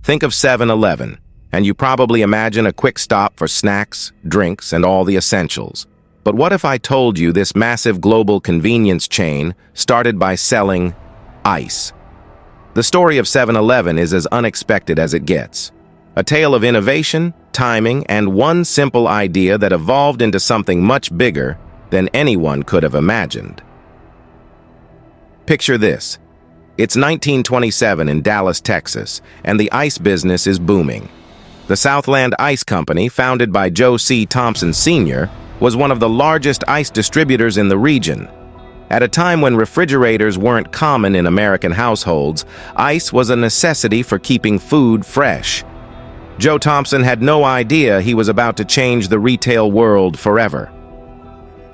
Think of 7-Eleven, and you probably imagine a quick stop for snacks, drinks, and all the essentials. But what if I told you this massive global convenience chain started by selling ice? The story of 7-Eleven is as unexpected as it gets. A tale of innovation, timing, and one simple idea that evolved into something much bigger than anyone could have imagined. Picture this. It's 1927 in Dallas, Texas, and the ice business is booming. The Southland Ice Company, founded by Joe C. Thompson Sr., was one of the largest ice distributors in the region. At a time when refrigerators weren't common in American households, ice was a necessity for keeping food fresh. Joe Thompson had no idea he was about to change the retail world forever.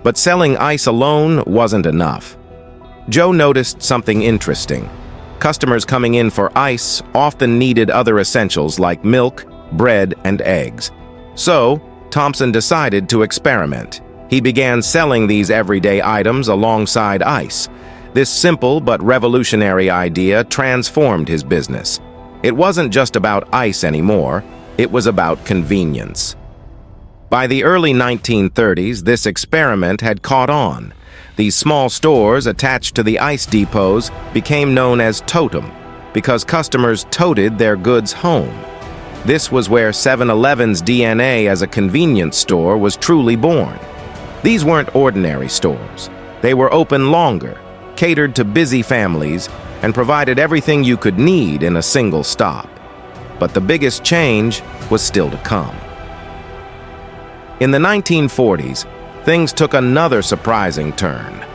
But selling ice alone wasn't enough. Joe noticed something interesting. Customers coming in for ice often needed other essentials like milk, bread, and eggs. So, Thompson decided to experiment. He began selling these everyday items alongside ice. This simple but revolutionary idea transformed his business. It wasn't just about ice anymore, it was about convenience. By the early 1930s, this experiment had caught on. These small stores attached to the ice depots became known as Tote'm because customers toted their goods home. This was where 7-Eleven's DNA as a convenience store was truly born. These weren't ordinary stores. They were open longer, catered to busy families, and provided everything you could need in a single stop. But the biggest change was still to come. In the 1940s, things took another surprising turn.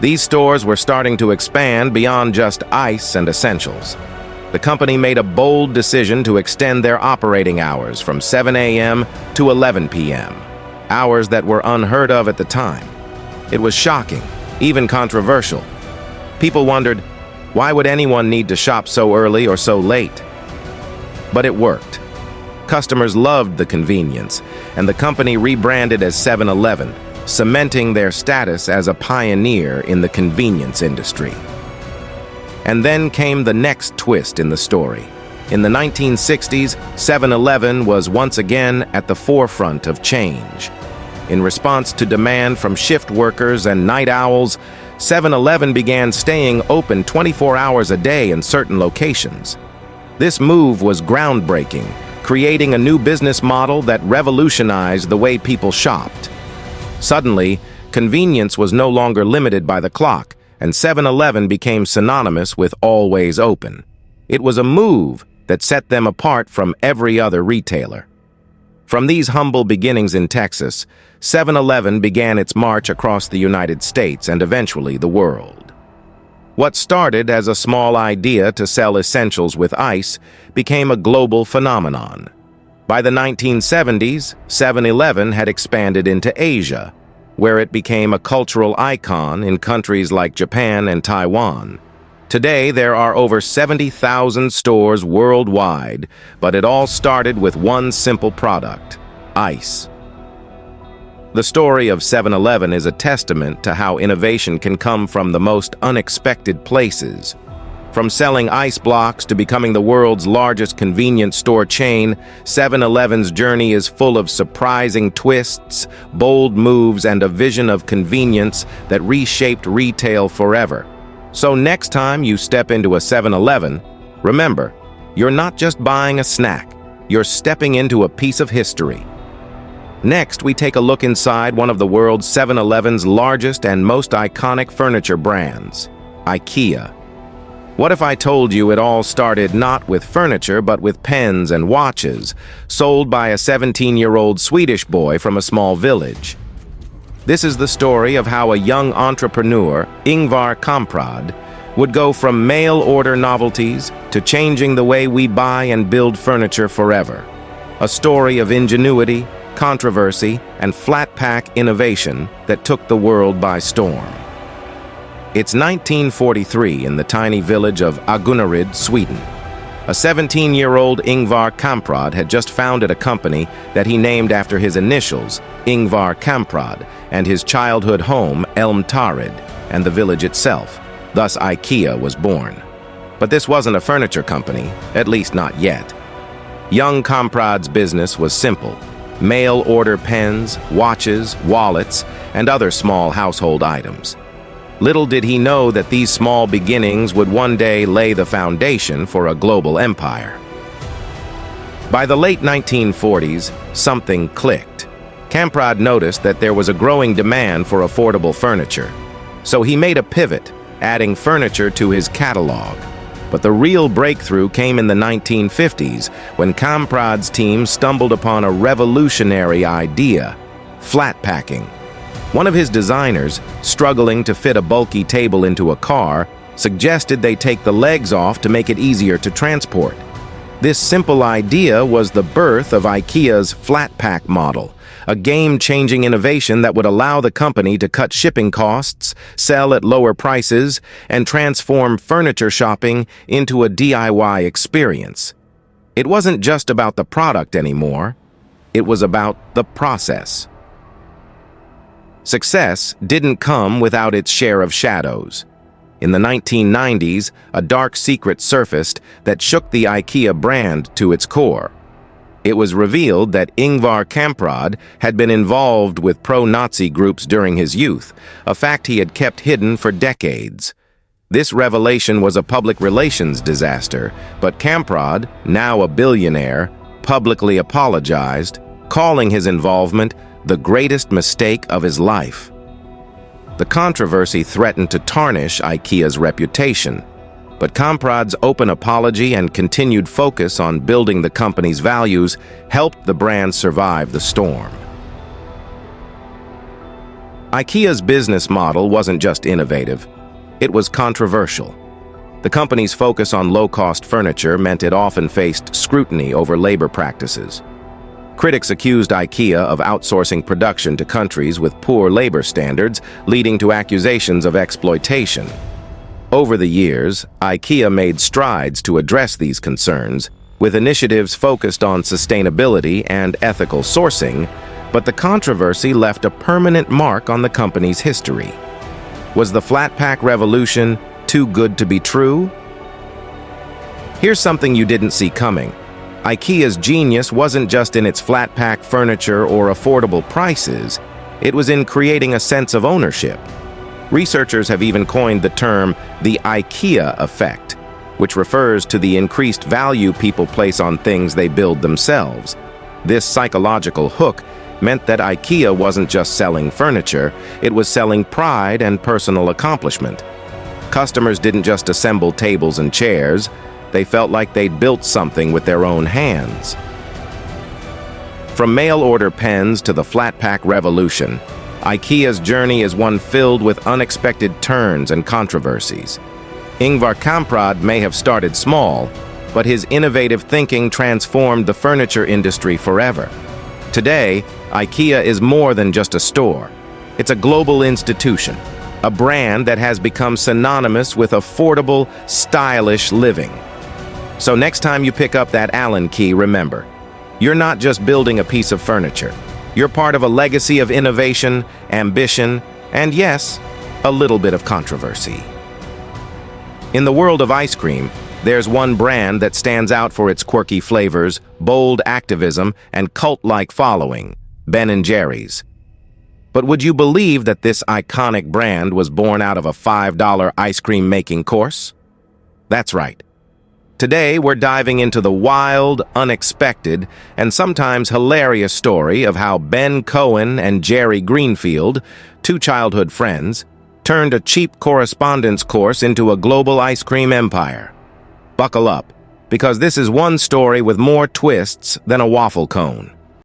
These stores were starting to expand beyond just ice and essentials. The company made a bold decision to extend their operating hours from 7 a.m. to 11 p.m., hours that were unheard of at the time. It was shocking, even controversial. People wondered, why would anyone need to shop so early or so late? But it worked. Customers loved the convenience, and the company rebranded as 7-Eleven, cementing their status as a pioneer in the convenience industry. And then came the next twist in the story. In the 1960s, 7-Eleven was once again at the forefront of change. In response to demand from shift workers and night owls, 7-Eleven began staying open 24 hours a day in certain locations. This move was groundbreaking, creating a new business model that revolutionized the way people shopped. Suddenly, convenience was no longer limited by the clock, and 7-Eleven became synonymous with always open. It was a move that set them apart from every other retailer. From these humble beginnings in Texas, 7-Eleven began its march across the United States and eventually the world. What started as a small idea to sell essentials with ice became a global phenomenon. By the 1970s, 7-Eleven had expanded into Asia, where it became a cultural icon in countries like Japan and Taiwan. Today, there are over 70,000 stores worldwide, but it all started with one simple product: ice. The story of 7-Eleven is a testament to how innovation can come from the most unexpected places. From selling ice blocks to becoming the world's largest convenience store chain, 7-Eleven's journey is full of surprising twists, bold moves, and a vision of convenience that reshaped retail forever. So next time you step into a 7-Eleven, remember, you're not just buying a snack, you're stepping into a piece of history. Next, we take a look inside one of the world's 7-Eleven's largest and most iconic furniture brands, Ikea. What if I told you it all started not with furniture but with pens and watches, sold by a 17-year-old Swedish boy from a small village? This is the story of how a young entrepreneur, Ingvar Kamprad, would go from mail-order novelties to changing the way we buy and build furniture forever. A story of ingenuity, controversy, and flat-pack innovation that took the world by storm. It's 1943 in the tiny village of Agunnaryd, Sweden. A 17-year-old Ingvar Kamprad had just founded a company that he named after his initials, Ingvar Kamprad, and his childhood home, Älmtaryd, and the village itself. Thus, Ikea was born. But this wasn't a furniture company, at least not yet. Young Kamprad's business was simple: mail-order pens, watches, wallets, and other small household items. Little did he know that these small beginnings would one day lay the foundation for a global empire. By the late 1940s, something clicked. Kamprad noticed that there was a growing demand for affordable furniture. So he made a pivot, adding furniture to his catalog. But the real breakthrough came in the 1950s, when Kamprad's team stumbled upon a revolutionary idea: flat packing. One of his designers, struggling to fit a bulky table into a car, suggested they take the legs off to make it easier to transport. This simple idea was the birth of Ikea's flat pack model, a game-changing innovation that would allow the company to cut shipping costs, sell at lower prices, and transform furniture shopping into a DIY experience. It wasn't just about the product anymore, it was about the process. Success didn't come without its share of shadows. In the 1990s, a dark secret surfaced that shook the Ikea brand to its core. It was revealed that Ingvar Kamprad had been involved with pro-Nazi groups during his youth, a fact he had kept hidden for decades. This revelation was a public relations disaster, but Kamprad, now a billionaire, publicly apologized, calling his involvement the greatest mistake of his life. The controversy threatened to tarnish Ikea's reputation, but Kamprad's open apology and continued focus on building the company's values helped the brand survive the storm. Ikea's business model wasn't just innovative, it was controversial. The company's focus on low-cost furniture meant it often faced scrutiny over labor practices. Critics accused Ikea of outsourcing production to countries with poor labor standards, leading to accusations of exploitation. Over the years, Ikea made strides to address these concerns, with initiatives focused on sustainability and ethical sourcing, but the controversy left a permanent mark on the company's history. Was the flat pack revolution too good to be true? Here's something you didn't see coming. Ikea's genius wasn't just in its flat pack furniture or affordable prices, it was in creating a sense of ownership. Researchers have even coined the term the Ikea effect, which refers to the increased value people place on things they build themselves. This psychological hook meant that Ikea wasn't just selling furniture, it was selling pride and personal accomplishment. Customers didn't just assemble tables and chairs, they felt like they'd built something with their own hands. From mail-order pens to the flat-pack revolution, Ikea's journey is one filled with unexpected turns and controversies. Ingvar Kamprad may have started small, but his innovative thinking transformed the furniture industry forever. Today, Ikea is more than just a store. It's a global institution, a brand that has become synonymous with affordable, stylish living. So next time you pick up that Allen key, remember, you're not just building a piece of furniture. You're part of a legacy of innovation, ambition, and yes, a little bit of controversy. In the world of ice cream, there's one brand that stands out for its quirky flavors, bold activism, and cult-like following: Ben & Jerry's. But would you believe that this iconic brand was born out of a $5 ice cream making course? That's right. Today, we're diving into the wild, unexpected, and sometimes hilarious story of how Ben Cohen and Jerry Greenfield, two childhood friends, turned a cheap correspondence course into a global ice cream empire. Buckle up, because this is one story with more twists than a waffle cone.